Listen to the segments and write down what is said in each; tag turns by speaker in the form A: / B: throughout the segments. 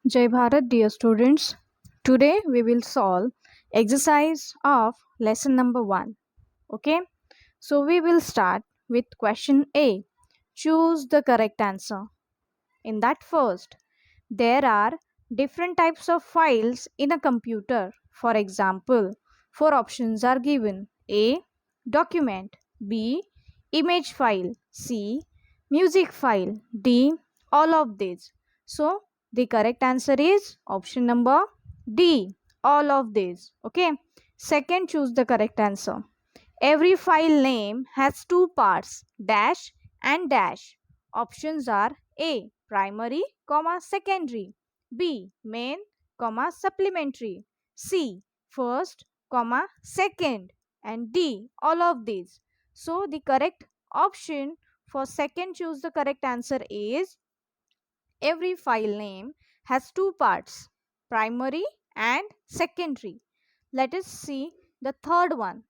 A: Jai Bharat, dear students. Today we will solve exercise of lesson number 1. Okay, so we will start with question A. Choose the correct answer. In that first, there are different types of files in a computer. For example, four options are given: A. Document, B. Image file, C. Music file, D. All of these. So, the correct answer is option number D. All of these. Okay. Second, choose the correct answer. Every file name has two parts, dash and dash. Options are A. Primary, comma secondary, B. Main, comma supplementary, C. First, comma second, and D. All of these. So the correct option for second, choose the correct answer is every file name has two parts, primary and secondary. Let us see the third one.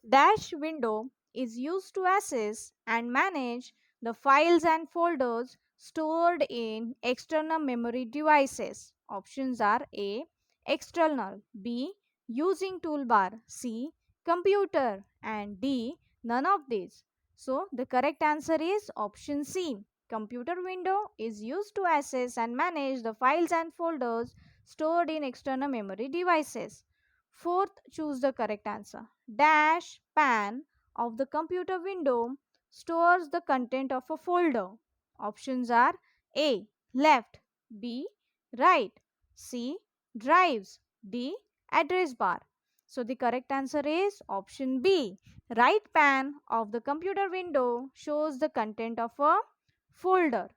A: Dash window is used to access and manage the files and folders stored in external memory devices. Options are A. External, B. Using toolbar, C. Computer, and D. None of these. So the correct answer is option C. Computer window is used to access and manage the files and folders stored in external memory devices. Fourth, choose the correct answer. Dash pan of the computer window stores the content of a folder. Options are A. Left, B. Right, C. Drives, D. Address bar. So the correct answer is option B. Right pan of the computer window shows the content of a folder.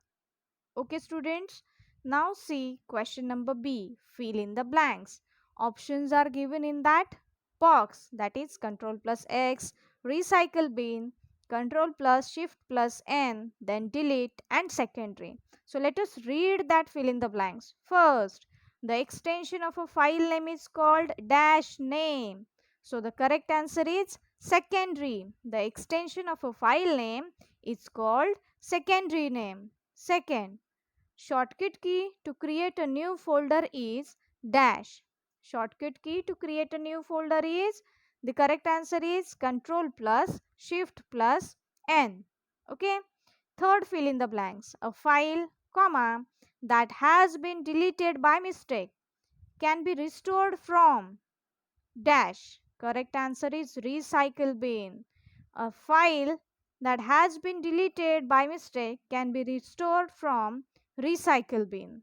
A: Okay, students. Now see question number B. Fill in the blanks. Options are given in that box, that is Control plus X, recycle bin, Control plus Shift plus N, then delete and secondary. So let us read that fill in the blanks. First, the extension of a file name is called dash name. So the correct answer is secondary. The extension of a file name is called secondary name. Second, shortcut key to create a new folder is dash. Shortcut key to create a new folder is, the correct answer is Control plus Shift plus N. Okay. Third, fill in the blanks. A file, comma, that has been deleted by mistake can be restored from dash. Correct answer is recycle bin. A file that has been deleted by mistake can be restored from recycle bin.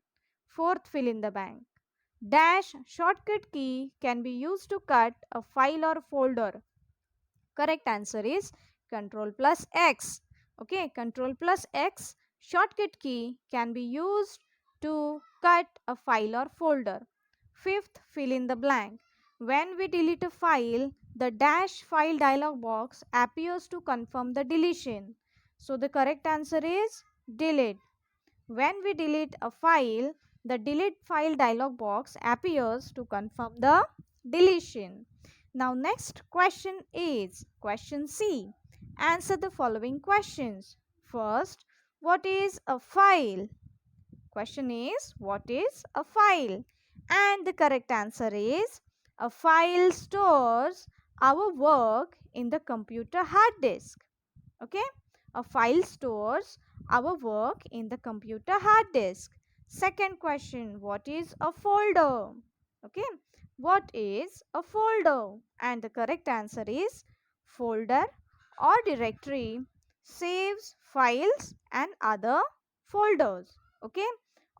A: Fourth, fill in the blank. Dash shortcut key can be used to cut a file or folder. Correct answer is Control plus X. Okay, Control plus X shortcut key can be used to cut a file or folder. Fifth, fill in the blank. When we delete a file, the dash file dialog box appears to confirm the deletion. So the correct answer is delete. When we delete a file, the delete file dialog box appears to confirm the deletion. Now next question is question C. Answer the following questions. First, what is a file? Question is, what is a file? And the correct answer is, a file stores our work in the computer hard disk. Okay, a file stores our work in the computer hard disk. Second question, what is a folder? Okay, what is a folder? And the correct answer is, folder or directory saves files and other folders. Okay,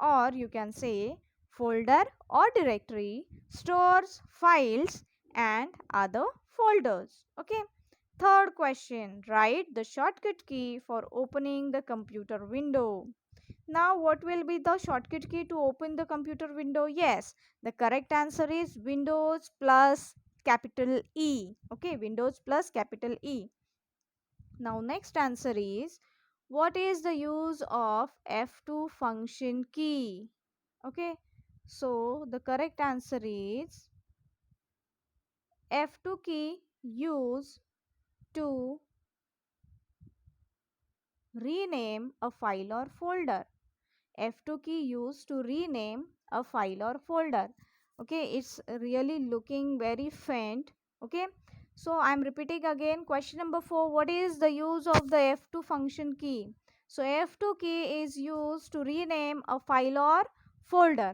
A: or you can say folder or directory stores files and other folders. Okay. Third question, write the shortcut key for opening the computer window. Now, what will be the shortcut key to open the computer window? Yes, the correct answer is Windows plus capital E. Okay, Windows plus capital E. Now, next answer is, what is the use of F2 function key? Okay, so the correct answer is F2 key used to rename a file or folder. F2 key used to rename a file or folder. Okay, it's really looking very faint. Okay, so I'm repeating again. Question number 4, what is the use of the F2 function key? So F2 key is used to rename a file or folder.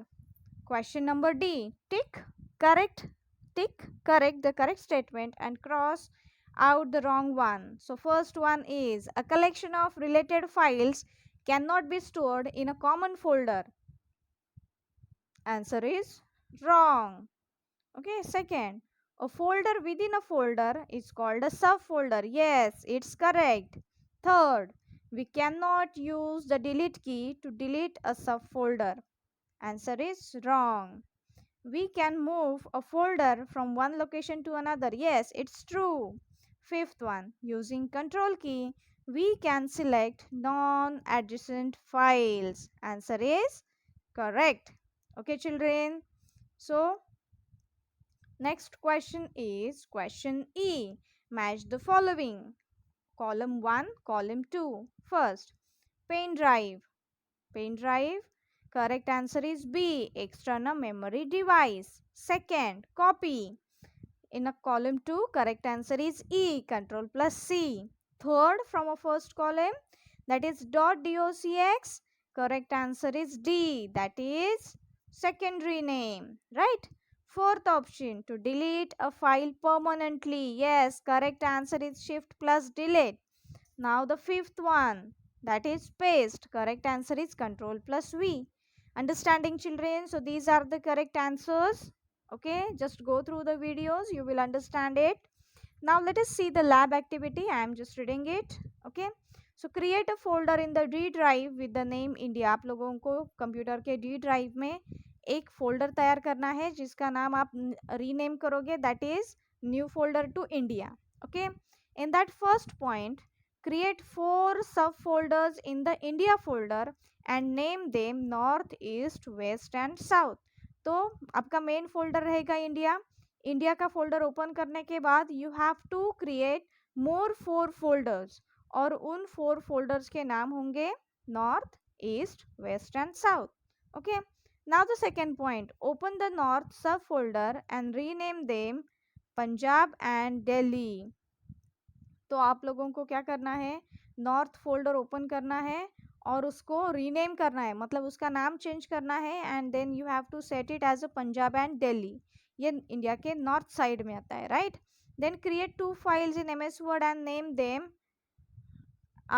A: Question number D, tick correct the correct statement and cross out the wrong one. So first one is, a collection of related files cannot be stored in a common folder. Answer is wrong. Okay, second, a folder within a folder is called a subfolder. Yes, it's correct. Third, we cannot use the delete key to delete a subfolder. Answer is wrong. We can move a folder from one location to another. Yes, it's true. Fifth one, using control key, we can select non-adjacent files. Answer is correct. Okay, children. So, next question is question E. Match the following. Column 1, column 2. First, pen drive. Pen drive. Correct answer is B. External memory device. Second, copy. In a column 2, correct answer is E. Control plus C. Third, from a first column, that is .docx. Correct answer is D. That is secondary name. Right? Fourth option, to delete a file permanently. Yes, correct answer is shift plus delete. Now the fifth one, that is paste. Correct answer is control plus V. Understanding, children? So these are the correct answers. Okay, just go through the videos, you will understand it. Now let us see the lab activity. I am just reading it. Okay, so create a folder in the D drive with the name India. आप लोगों को computer के D drive में एक folder तैयार करना है जिसका नाम आप रीनेम करोगे, that is new folder to India. Okay, in that first point, create 4 subfolders in the India folder and name them North, East, West and South. तो आपका मेन फोल्डर रहेगा इंडिया. इंडिया का फोल्डर ओपन करने के बाद you have to create more 4 folders और उन 4 folders के नाम होंगे north, east, west and south. Okay, now the second point, open the north sub folder and rename them Punjab and Delhi. तो आप लोगों को क्या करना है, नॉर्थ फोल्डर ओपन करना है और उसको रीनेम करना है, मतलब उसका नाम चेंज करना है and then you have to set it as a Punjab and Delhi. ये इंडिया के नॉर्थ साइड में आता है, right. Then create 2 files in MS word and name them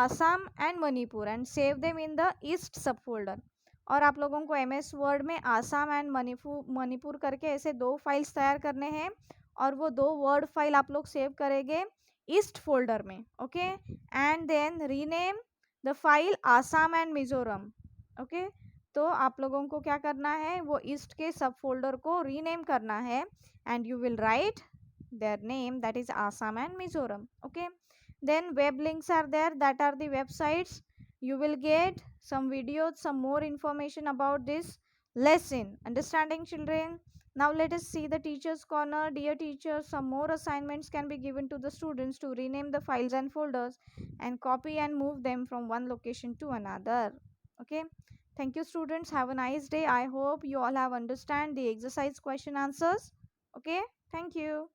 A: Assam and Manipur and save them in the east sub folder. और आप लोगों को MS word में आसाम एंड मणिपुर करके ऐसे 2 फाइल्स तैयार करने हैं और वो 2 वर्ड फाइल आप लोग सेव करेंगे ईस्ट फोल्डर में. Okay, and then rename the file Assam and Mizoram. Okay, तो आप लोगों को क्या करना है, वो ईस्ट के सब फोल्डर को रीनेम करना है and you will write their name, that is Assam and Mizoram. Okay, then web links are there, that are the websites. You will get some videos, some more information about this lesson. Understanding, children? Now let us see the teachers corner. Dear teachers, some more assignments can be given to the students to rename the files and folders and copy and move them from one location to another. Okay, thank you students, have a nice day. I hope you all have understand the exercise question answers. Okay, thank you.